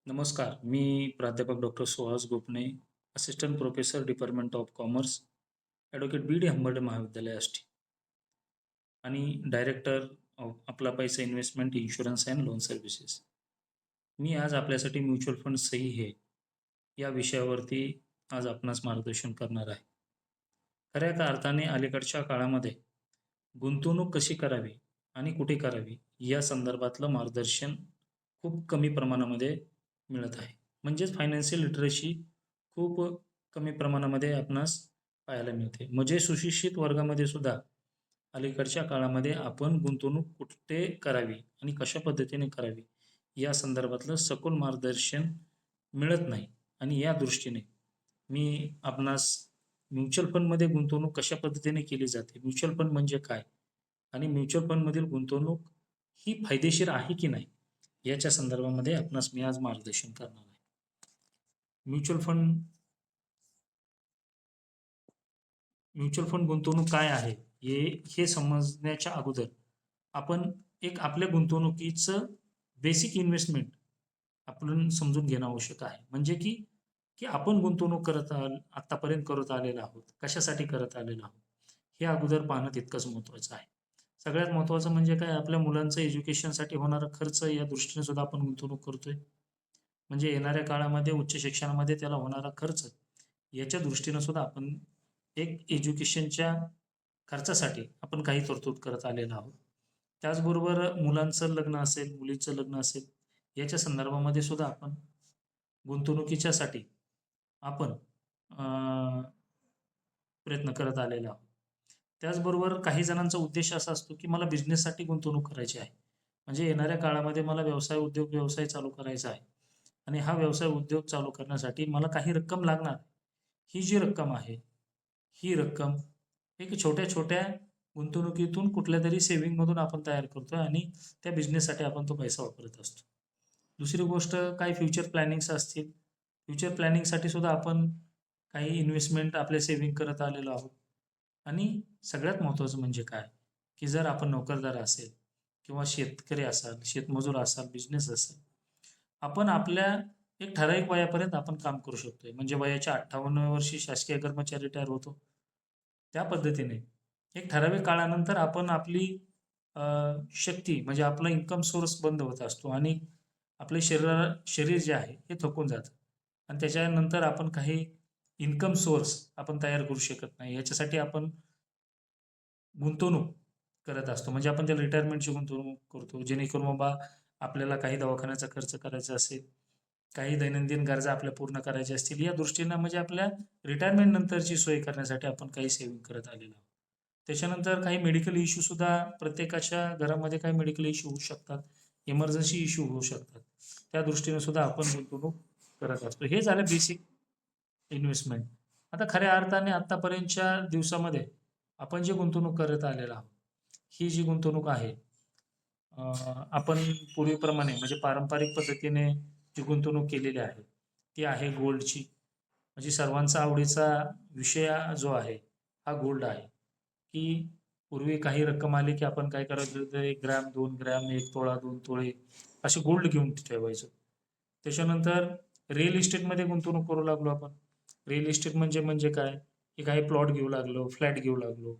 नमस्कार. मी प्राध्यापक doctor Suhas Gopne, assistant professor department of commerce, advocate B D Hambarde Mahavidyalaya Ashti आणि director of Aapla Paisa investment, insurance and loan services. मी आज आपल्यासाठी म्युच्युअल फंड सही हे या विषयावरती आज आपणास मार्गदर्शन करणार आहे. खऱ्या अर्थाने अलीकडच्या काळामध्ये गुंतवणूक कशी करावी आणि कुठे करावी या संदर्भातलं मार्गदर्शन खूप कमी प्रमाणामध्ये मिळत आहे. म्हणजेच फायनान्शियल लिटरसी खूप कमी प्रमाणामध्ये आपणास पाहायला मिळते. म्हणजे सुशिक्षित वर्गामध्ये सुद्धा अलीकडच्या काळामध्ये आपण गुंतवणूक कुठे करावी आणि कशा पद्धतीने करावी या संदर्भातलं सखोल मार्गदर्शन मिळत नाही. आणि या दृष्टीने मी आपणास म्युच्युअल फंडमध्ये गुंतवणूक कशा पद्धतीने केली जाते, म्युच्युअल फंड म्हणजे काय आणि म्युच्युअल फंडमधील गुंतवणूक ही फायदेशीर आहे की नाही याच्या संदर्भामध्ये आपणास मी आज मार्गदर्शन करणार आहे. म्युच्युअल फंड म्युच्युअल फंड गुंतवणूक काय आहे हे समजण्याच्या अगोदर आपण एक आपल्या गुंतवणुकीचं बेसिक इन्व्हेस्टमेंट आपण समजून घेणं आवश्यक आहे. म्हणजे की की आपण गुंतवणूक आतापर्यंत करत आलेलो आहोत, कशासाठी करत आलेलो आहोत, हे अगोदर पाहणं तितकंच महत्त्वाचं आहे. सगळ्यात महत्त्वाचं म्हणजे काय, आपल्या मुलांचं एज्युकेशनसाठी होणारा खर्च या दृष्टीने सुद्धा आपण गुंतवणूक करतोय. म्हणजे येणाऱ्या काळामध्ये उच्च शिक्षणामध्ये त्याला होणारा खर्च याच्या दृष्टीनं सुद्धा आपण एक एज्युकेशनच्या खर्चासाठी आपण काही तरतूद करत आलेलो आहोत. त्याचबरोबर मुलांचं लग्न असेल, मुलीचं लग्न असेल, याच्या संदर्भामध्ये सुद्धा आपण गुंतवणुकीच्यासाठी आपण प्रयत्न करत आलेलो आहोत. त्याचबरोबर काही जणांचा उद्देश असा असतो, की मला बिझनेससाठी गुंतवणूक करायची आहे. म्हणजे येणाऱ्या काळामध्ये मला व्यवसाय चालू करायचा आहे आणि हा व्यवसाय उद्योग चालू करण्यासाठी मला काही रक्कम लागणार. ही जी रक्कम आहे, ही रक्कम एक छोट्या-छोट्या गुंतवणुकीतून कुठल्यातरी सेव्हिंगमधून आपण तयार करतोय आणि त्या बिझनेससाठी आपण तो पैसा वापरत असतो. दुसरी गोष्ट काही फ्युचर प्लॅनिंग्स असतील. फ्युचर प्लॅनिंगसाठी सुद्धा आपण काही इन्व्हेस्टमेंट आपले सेव्हिंग करत आलेलो आहोत. आणि सगळ्यात महत्त्वाचं म्हणजे काय, की जर आपण नोकरदार असेल किंवा शेतकरी असाल, शेतमजूर असाल, बिझनेस असेल, आपण आपल्या एक ठराविक वयापर्यंत आपण काम करू शकतोय. म्हणजे वयाच्या 58व्या वर्षी शासकीय कर्मचारी रिटायर होतो. त्या पद्धतीने एक ठराविक काळानंतर आपण आपली अ, शक्ती म्हणजे आपला इन्कम सोर्स बंद होत असतो आणि आपले शरीर जे आहे हे थकून जातं आणि त्याच्यानंतर आपण काही इन्कम सोर्स आपण तयार करू शकत नाही. याच्यासाठी आपण गुंतवणूक करत असतो. म्हणजे आपण त्याला रिटायरमेंटची गुंतवणूक करतो. जेणेकरून बाबा आपल्याला काही दवाखान्याचा खर्च करायचा असेल, काही दैनंदिन गरजा आपल्या पूर्ण करायच्या असतील, या दृष्टीनं म्हणजे आपल्या रिटायरमेंट नंतरची सोय करण्यासाठी आपण काही सेव्हिंग करत आलेलो आहोत. त्याच्यानंतर काही मेडिकल इश्यूसुद्धा प्रत्येकाच्या घरामध्ये काही मेडिकल इश्यू होऊ शकतात. इमर्जन्सी इश्यू होऊ शकतात. त्या दृष्टीने सुद्धा आपण गुंतवणूक करत असतो. हे झालं बेसिक इन्व्हेस्टमेंट. आता खऱ्या अर्थाने आत्तापर्यंतच्या दिवसामध्ये आपण जे गुंतवणूक करत आलेलो आहोत, ही जी गुंतवणूक आहे, अ, आपण पूर्वीप्रमाणे म्हणजे पारंपरिक पद्धतीने जी गुंतवणूक केलेली आहे, ती आहे गोल्डची. म्हणजे सर्वांचा आवडीचा विषय जो आहे, हा गोल्ड आहे. की पूर्वी काही रक्कम आली की आपण काय करायचो, तर 1 ग्रॅम, 2 ग्रॅम, 1 तोळा, 2 तोळे असे गोल्ड घेऊन ठेवायचो. त्याच्यानंतर रिअल इस्टेटमध्ये गुंतवणूक करू लागलो आपण. रिअल इस्टेट म्हणजे काय? की काही प्लॉट घेऊ लागलो, फ्लॅट घेऊ लागलो.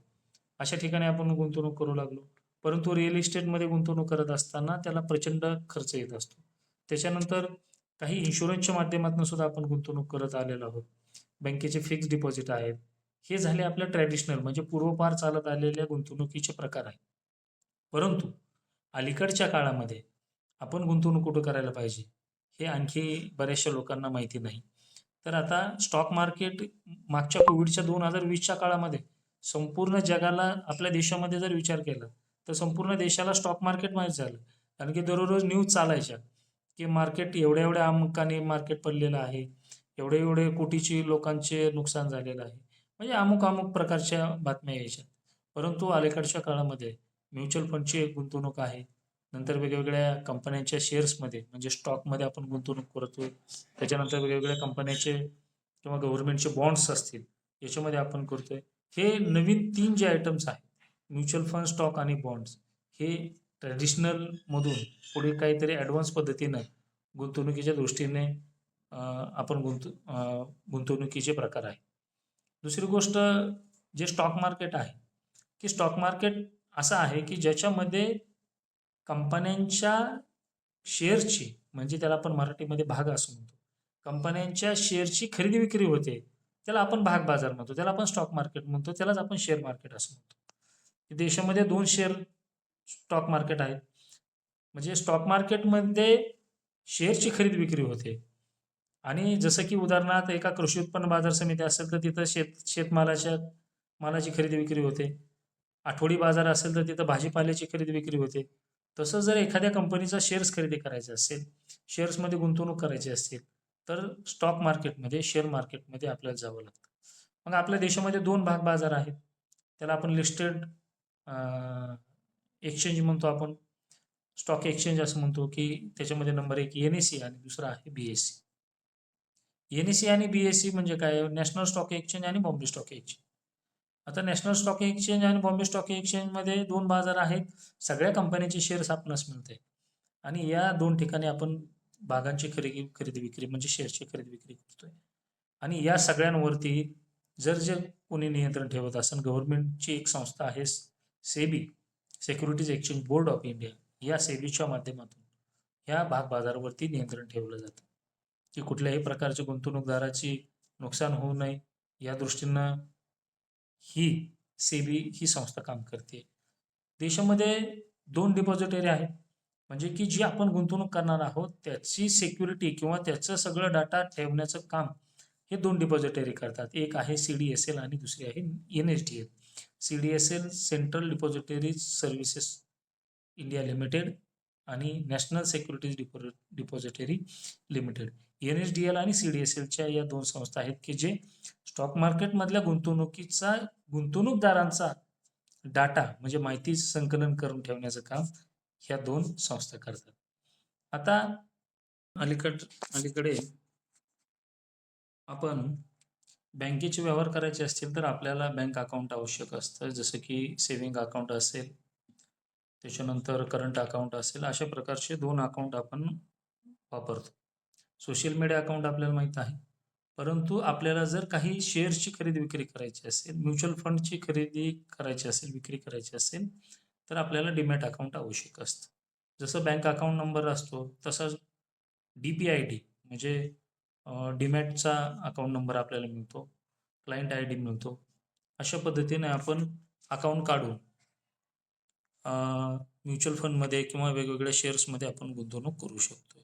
अशा ठिकाणी आपण गुंतवणूक करू लागलो. परंतु रिअल इस्टेटमध्ये गुंतवणूक करत असताना त्याला प्रचंड खर्च येत असतो. त्याच्यानंतर काही इन्शुरन्सच्या माध्यमातून सुद्धा आपण गुंतवणूक करत आलेलो आहोत. बँकेचे फिक्स्ड डिपॉझिट आहेत. हे झाले आपल्या ट्रॅडिशनल म्हणजे पूर्वपार चालत आलेल्या गुंतवणुकीचे प्रकार आहेत. परंतु अलीकडच्या काळामध्ये आपण गुंतवणूक कुठं करायला पाहिजे, हे आणखी बऱ्याचशा लोकांना माहिती नाही. तर आता स्टॉक मार्केट मागच्या कोविडच्या 2020च्या काळामध्ये संपूर्ण जगाला आपल्या देशामध्ये जर विचार केला, तर संपूर्ण देशाला स्टॉक मार्केट माहीत झालं. कारण की दररोज न्यूज चालायच्या, की मार्केट एवढ्या-एवढ्या अंकाने मार्केट पडलेलं आहे. एवढे-एवढे कोटीची लोकांचे नुकसान झालेलं आहे. म्हणजे अमुक-अमुक प्रकारच्या बातम्या यायच्या. परंतु अलीकडच्या काळामध्ये म्युच्युअल फंडची एक गुंतवणूक आहे. नंतर वेगवेगळ्या कंपन्यांच्या शेअर्समध्ये म्हणजे स्टॉकमध्ये आपण गुंतवणूक करतोय. त्याच्यानंतर वेगवेगळ्या कंपन्याचे किंवा गव्हर्नमेंटचे बॉन्ड्स असतील, याच्यामध्ये आपण करतोय. हे नवीन 3 जे आयटम्स आहेत, म्युच्युअल फंड, स्टॉक आणि बॉन्ड्स, हे ट्रेडिशनलमधून पुढे काहीतरी ॲडव्हान्स पद्धतीनं गुंतवणुकीच्या दृष्टीने आपण गुंतवणुकीचे प्रकार आहे. दुसरी गोष्ट जे स्टॉक मार्केट आहे, की स्टॉक मार्केट असं आहे की ज्याच्यामध्ये कंपन्यांच्या शेअर्सची, म्हणजे त्याला आपण मराठीमध्ये भाग असं म्हणतो. कंपन्यांच्या शेअरची खरेदी विक्री होते. त्याला आपण भाग बाजार म्हणतो. त्याला आपण स्टॉक मार्केट म्हणतो. त्यालाच आपण शेअर मार्केट असं म्हणतो. देशामध्ये 2 शेअर स्टॉक मार्केट आहेत. म्हणजे स्टॉक मार्केटमध्ये शेअरची खरेदी विक्री होते. आणि जसं की उदाहरणार्थ एका कृषी उत्पन्न बाजार समिती असेल तर तिथं शेतमालाच्या मालाची खरेदी विक्री होते. आठवडी बाजार असेल तर तिथं भाजीपाल्याची खरेदी विक्री होते. तसं जर एखाद्या कंपनीचा शेअर्स खरेदी करायचा असेल, शेअर्समध्ये गुंतवणूक करायची असेल, तर स्टॉक मार्केटमध्ये, शेअर मार्केटमध्ये आपल्याला जावं लागतं. मग आपल्या देशामध्ये 2 भाग बाजार आहेत. त्याला आपण लिस्टेड एक्सचेंज म्हणतो आपण. स्टॉक एक्सचेंज असं म्हणतो, की त्याच्यामध्ये नंबर 1 NSE आणि दुसरा आहे BSE. NSE आणि BSE म्हणजे काय? नॅशनल स्टॉक एक्सचेंज आणि बॉम्बे स्टॉक एक्सचेंज. आता नॅशनल स्टॉक एक्सचेंज आणि बॉम्बे स्टॉक एक्सचेंजमध्ये 2 बाजार आहेत. सगळ्या कंपन्यांचे शेअर्स आपणास मिळते आणि या 2 ठिकाणी आपण भागांची खरेदी विक्री म्हणजे शेअर्सची खरेदी विक्री करतोय. आणि या सगळ्यांवरती जर कोणी नियंत्रण ठेवत असेल, गव्हर्नमेंटची एक संस्था आहे SEBI, securities exchange board of India. या सेबीच्या माध्यमातून ह्या भाग बाजारावरती नियंत्रण ठेवलं जातं, की कुठल्याही प्रकारच्या गुंतवणूकदाराची नुकसान होऊ नये या दृष्टीनं ही सेबी ही संस्था काम करते. देशामध्ये 2 डिपॉझिटरी आहेत. म्हणजे की जी आपण गुंतवणूक करणार आहोत त्याची सिक्युरिटी किंवा त्याचं सगळं डाटा ठेवण्याचं काम हे 2 डिपॉझिटरी करतात. एक आहे CDSL आणि दुसरी आहे NSDL. CDSL central depositories services India limited आणि national securities depository limited. NSDL आणि CDSLच्या या 2 संस्था आहेत की जे स्टॉक मार्केटमधल्या गुंतवणूकदारांचा डाटा म्हणजे माहिती संकलन करून ठेवण्याचं काम ह्या 2 संस्था करतात. आता अलीकडे आपण बँकेचे व्यवहार करायचे असतील तर आपल्याला बँक अकाउंट आवश्यक असतं. जसं की सेव्हिंग अकाउंट असेल, त्याच्यानंतर करंट अकाउंट असेल, अशा प्रकारचे 2 अकाउंट आपण वापरतो. सोशल मीडिया अकाउंट आपल्याला माहीत आहे. परंतु आपल्याला जर काही शेअर्सची खरेदी विक्री करायची असेल, म्युच्युअल फंडची खरेदी करायची असेल, विक्री करायची असेल, तर आपल्याला डीमॅट अकाउंट आवश्यक असतं. जसं बँक अकाउंट नंबर असतो तसाच DPID म्हणजे डीमॅटचा अकाउंट नंबर आपल्याला मिळतो, क्लायंट ID मिळतो. अशा पद्धतीने आपण अकाउंट काढून म्युच्युअल फंडमध्ये किंवा वेगवेगळ्या शेअर्समध्ये आपण गुंतवणूक करू शकतो.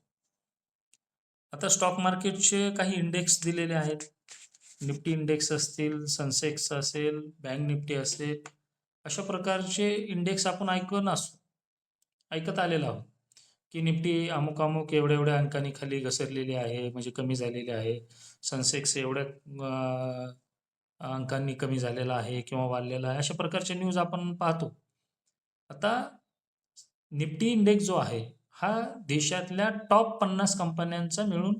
आता स्टॉक मार्केटचे काही इंडेक्स दिलेले आहेत. निफ्टी इंडेक्स असतील, सेन्सेक्स असेल, बँक निफ्टी असेल, अशा प्रकारचे इंडेक्स आपण ऐकत आलेलो आहोत, की निफ्टी अमुक एवढ्या-एवढ्या अंकांनी खाली घसरलेली आहे, म्हणजे कमी झालेली आहे. सेन्सेक्स एवढ्या अंकांनी कमी झालेला आहे किंवा वाढलेला आहे. अशा प्रकारच्या न्यूज आपण पाहतो. आता निफ्टी इंडेक्स जो आहे, हा देशातल्या टॉप 50 कंपन्यांचा मिळून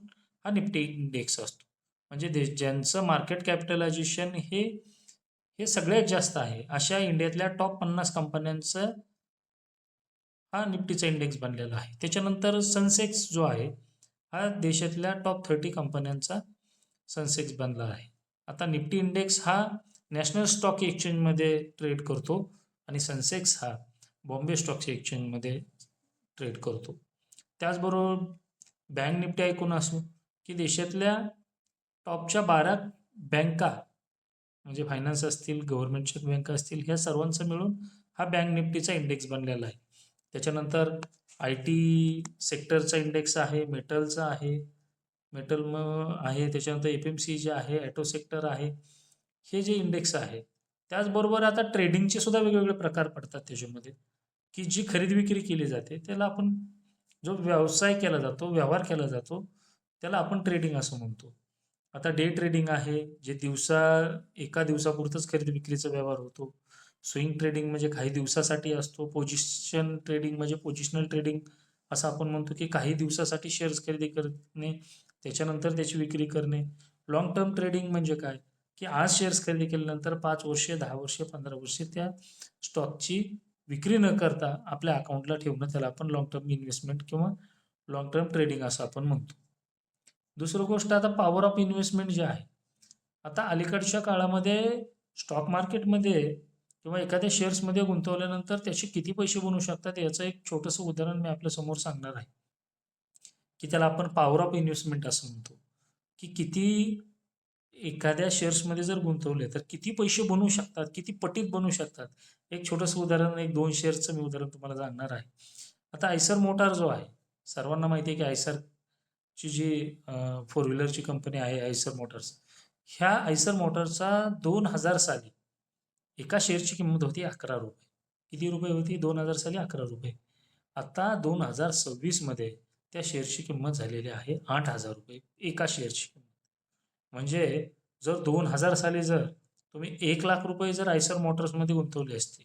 हा निफ्टी इंडेक्स असतो. म्हणजे ज्यांचं मार्केट कॅपिटलायझेशन हे सगळ्यात जास्त आहे, अशा इंडियातल्या टॉप 50 कंपन्यांचं हा निफ्टीचा इंडेक्स बनलेला आहे. त्याच्यानंतर सेन्सेक्स जो आहे, हा देशातल्या टॉप 30 कंपन्यांचा सेन्सेक्स बनला आहे. आता निफ्टी इंडेक्स हा नॅशनल स्टॉक एक्सचेंजमध्ये ट्रेड करतो आणि सेन्सेक्स हा बॉम्बे स्टॉक एक्सचेंजमध्ये ट्रेड करतो. त्याचबरोबर बँक निफ्टी ऐकून असू, की देशातल्या टॉपच्या 12 बँका म्हणजे फायनान्स असतील, गव्हर्नमेंटच्या बँका असतील, ह्या सर्वांचा मिळून हा बँक निफ्टीचा इंडेक्स बनलेला आहे. त्याच्यानंतर IT सेक्टरचा इंडेक्स आहे, मेटलचा आहे, आहे, त्याच्यानंतर FMCG आहे, ॲटो सेक्टर आहे. हे जे इंडेक्स आहे, त्याचबरोबर आता ट्रेडिंगचे सुद्धा वेगवेगळे प्रकार पडतात त्याच्यामध्ये, की जी खरेदी विक्री केली जाते त्याला आपण जो व्यवहार केला जातो, त्याला आपण ट्रेडिंग असं म्हणतो. आता डे ट्रेडिंग आहे, जे एका दिवसापुरतंच खरेदी विक्रीचा व्यवहार होतो. स्विंग ट्रेडिंग म्हणजे काही दिवसासाठी असतो. पोझिशन ट्रेडिंग म्हणजे पोझिशनल ट्रेडिंग असं आपण म्हणतो, की काही दिवसासाठी शेअर्स खरेदी करणे, त्याच्यानंतर त्याची विक्री करणे. लाँग टर्म ट्रेडिंग म्हणजे काय, की आज शेअर्स खरेदी केल्यानंतर 5 वर्षे, 10 वर्षे, 15 वर्षे त्या स्टॉकची विक्री न करता आपल्या अकाउंटला ठेवणं, त्याला आपण लाँग टर्म इन्व्हेस्टमेंट किंवा लॉंग टर्म ट्रेडिंग असं आपण म्हणतो. दुसरं गोष्ट आता पॉवर ऑफ इन्व्हेस्टमेंट जे आहे, आता अलीकडच्या काळामध्ये स्टॉक मार्केटमध्ये किंवा एखाद्या शेअर्समध्ये गुंतवल्यानंतर त्याचे किती पैसे बनू शकतात याचं एक छोटंसं उदाहरण मी आपल्या समोर सांगणार आहे, की त्याला आपण पॉवर ऑफ इन्व्हेस्टमेंट असं म्हणतो, की किती एखाद्या शेअर्समध्ये जर गुंतवले तर किती पैसे बनू शकतात, किती पटीत बनू शकतात. एक छोटंसं उदाहरण, एक 2 शेअर्सचं मी उदाहरण तुम्हाला सांगणार आहे. आता आयसर मोटार जो आहे, सर्वांना माहिती आहे की आयसरची जी फोर व्हीलरची कंपनी आहे आयसर मोटर्स. ह्या आयसर मोटरचा 2000 साली एका शेअरची किंमत होती ₹11. किती रुपये होती? 2000 साली ₹11. आता 2026 मध्ये त्या शेअरची किंमत झालेली आहे ₹8,000 एका शेअरची किंमत. म्हणजे जर 2000 साली जर तुम्ही ₹1,00,000 जर आयसर मोटर्समध्ये गुंतवले असते,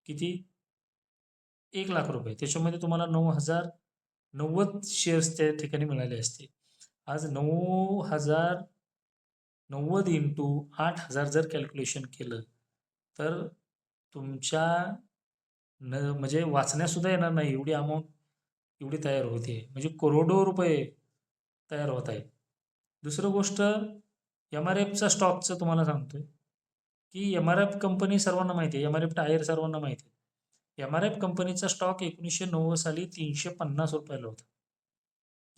किती? ₹1,00,000. त्याच्यामध्ये तुम्हाला 9,090 शेअर्स त्या ठिकाणी मिळाले असते. आज 9,090 इंटू 8,000 जर कॅल्क्युलेशन केलं, तर तुमच्या म्हणजे वाचण्यासुद्धा येणार नाही एवढी अमाऊंट एवढी तयार होते. म्हणजे करोडो रुपये तयार होत आहेत. दुसरं गोष्ट, एम-आर-एफचा स्टॉकचं तुम्हाला सांगतोय, की एम-आर-एफ कंपनी सर्वांना माहिती आहे. एम-आर-एफ टायर सर्वांना माहिती आहे. एम-आर-एफ कंपनीचा स्टॉक 1990 साली ₹350 ला होता.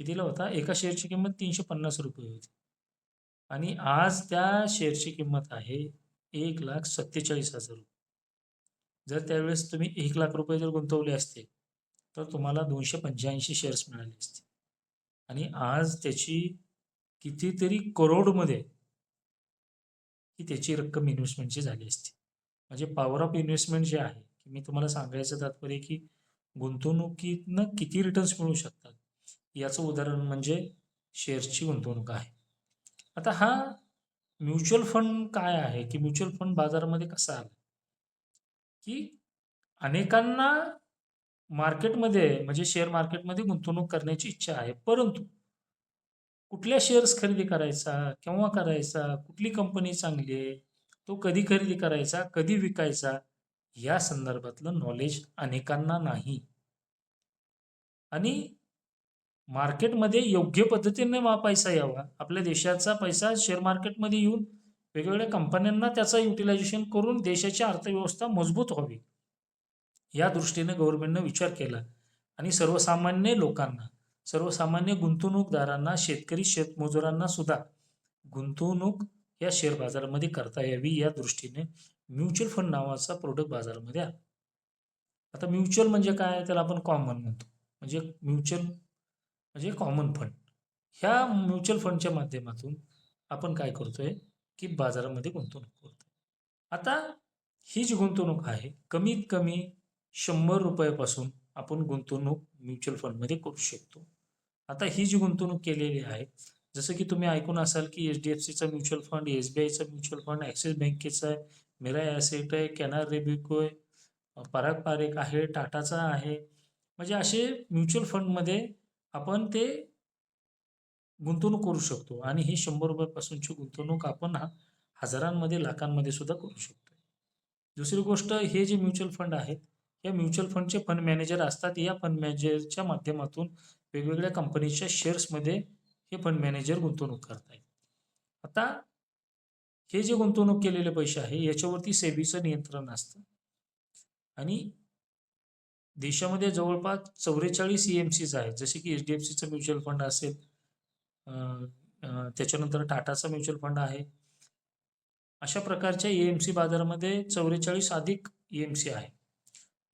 कितीला होता? एका शेअरची किंमत ₹350 होती. आणि आज त्या शेअरची किंमत आहे ₹1,47,000. जर त्यावेळेस तुम्ही ₹1,00,000 जर गुंतवले असते, तर तुम्हाला 285 शेअर्स मिळाले असते. आणि आज त्याची कितीतरी करोडमध्ये ही त्याची रक्कम इन्व्हेस्टमेंटची झाली असती. म्हणजे पॉवर ऑफ इन्व्हेस्टमेंट जे आहे, की मी तुम्हाला सांगायचं तात्पर्य की गुंतवणुकीतनं किती रिटर्न्स मिळू शकतात, याचं उदाहरण म्हणजे शेअर्सची गुंतवणूक आहे. आता हा म्युच्युअल फंड काय आहे, की म्युच्युअल फंड बाजारामध्ये कसा आला, की अनेकांना मार्केटमध्ये म्हणजे शेअर मार्केटमध्ये गुंतवणूक करण्याची इच्छा आहे. परंतु कुठल्या शेअर्स खरेदी करायचा, केव्हा करायचा, कुठली कंपनी चांगली आहे, तो कधी खरेदी करायचा, कधी विकायचा, या संदर्भातलं नॉलेज अनेकांना नाही. आणि मार्केटमध्ये योग्य पद्धतीने पैसा यावा, आपल्या देशाचा पैसा शेअर मार्केटमध्ये येऊन वेगवेगळ्या कंपन्यांना त्याचा युटिलायझेशन करून देशाची अर्थव्यवस्था मजबूत व्हावी, या दृष्टीने गव्हर्नमेंटनं विचार केला. आणि सर्वसामान्य लोकांना, सर्वसामान्य गुंतवणूकदारांना, शेतकरी शेतमजुरांना सुद्धा गुंतवणूक या शेअर बाजारामध्ये करता यावी, या दृष्टीने म्युच्युअल फंड नावाचा प्रोडक्ट बाजारामध्ये आला. आता म्युच्युअल म्हणजे काय? त्याला आपण कॉमन म्हणतो. म्हणजे म्युच्युअल म्हणजे कॉमन फंड. ह्या म्युच्युअल फंडच्या माध्यमातून आपण काय करतोय, की बाजारामध्ये गुंतवणूक करतोय. आता ही जी गुंतवणूक आहे, कमीत कमी ₹100 आपण गुंतवणूक म्युच्युअल फंडमध्ये करू शकतो. आता ही जी गुंतवणूक केलेली आहे, जसं की तुम्ही ऐकून असाल की HDFCचा म्युच्युअल फंड, SBIचा म्युच्युअल फंड, ॲक्सिस बँकेचा आहे, मिराय ॲसेट आहे, कॅनरा रोबेको आहे, पराग पारेख आहे, टाटाचा आहे. म्हणजे असे म्युच्युअल फंडमध्ये आपण ते गुंतवणूक करू शकतो. आणि ही ₹100 पासूनची गुंतवणूक आपण हजारांमध्ये, लाखांमध्ये सुद्धा करू शकतो. दुसरी गोष्ट, हे जे म्युच्युअल फंड आहेत, या म्युच्युअल फंडचे फंड मॅनेजर असतात. या फंड मॅनेजरच्या माध्यमातून वेगवेगळ्या कंपनीच्या शेअर्समध्ये हे फंड मॅनेजर गुंतवणूक करतायत. आता हे जे गुंतवणूक केलेले पैसे आहे, याच्यावरती सेबीचं नियंत्रण असतं. आणि देशामध्ये जवळपास 44 EMCs आहेत. जसे की HDFCचा म्युच्युअल फंड असेल, अ, त्याच्यानंतर टाटाचा म्युच्युअल फंड आहे. अशा प्रकारच्या EMC बाजारामध्ये 44 अधिक EMC आहे.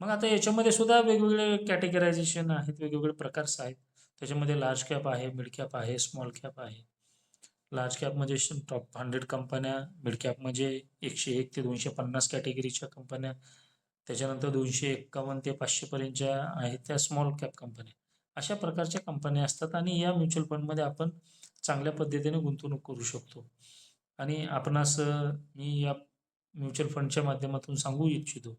मग आता याच्यामध्ये सुद्धा वेगवेगळे कॅटेगरायझेशन आहेत, वेगवेगळे प्रकार आहेत. त्याच्यामध्ये लार्ज कॅप आहे, मिड कॅप आहे, स्मॉल कॅप आहे. लार्ज कॅपमध्ये टॉप 100 कंपन्या, मिड कॅप म्हणजे 101 ते 250 कॅटेगरीच्या कंपन्या, त्याच्यानंतर 251 ते 500 पर्यंतच्या आहेत त्या स्मॉल कॅप कंपन्या. अशा प्रकारच्या कंपन्या असतात आणि या म्युच्युअल फंडमध्ये आपण चांगल्या पद्धतीने गुंतवणूक करू शकतो. आणि आपणास मी या म्युच्युअल फंडच्या माध्यमातून सांगू इच्छितो,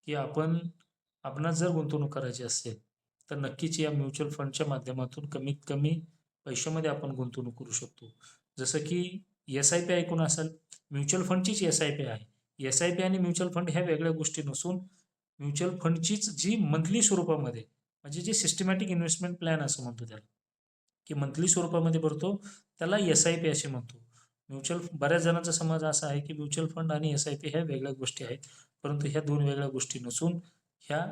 की आपणास जर गुंतवणूक करायची असेल, तर नक्कीच या म्युच्युअल फंडच्या माध्यमातून कमीत कमी पैशामध्ये आपण गुंतवणूक करू शकतो. जसं की SIP ऐकून असाल, म्युच्युअल फंडचीच SIP आहे. SIP आणि म्युच्युअल फंड ह्या वेगळ्या गोष्टी नसून म्युच्युअल फंडचीच जी मंथली स्वरूपामध्ये म्हणजे जे सिस्टमॅटिक इन्व्हेस्टमेंट प्लॅन असं म्हणतो त्याला, की मंथली स्वरूपामध्ये भरतो, त्याला SIP असे म्हणतो. बऱ्याच जणांचा समज असा आहे की म्युच्युअल फंड आणि SIP ह्या वेगळ्या गोष्टी आहेत. परंतु ह्या 2 वेगळ्या गोष्टी नसून ह्या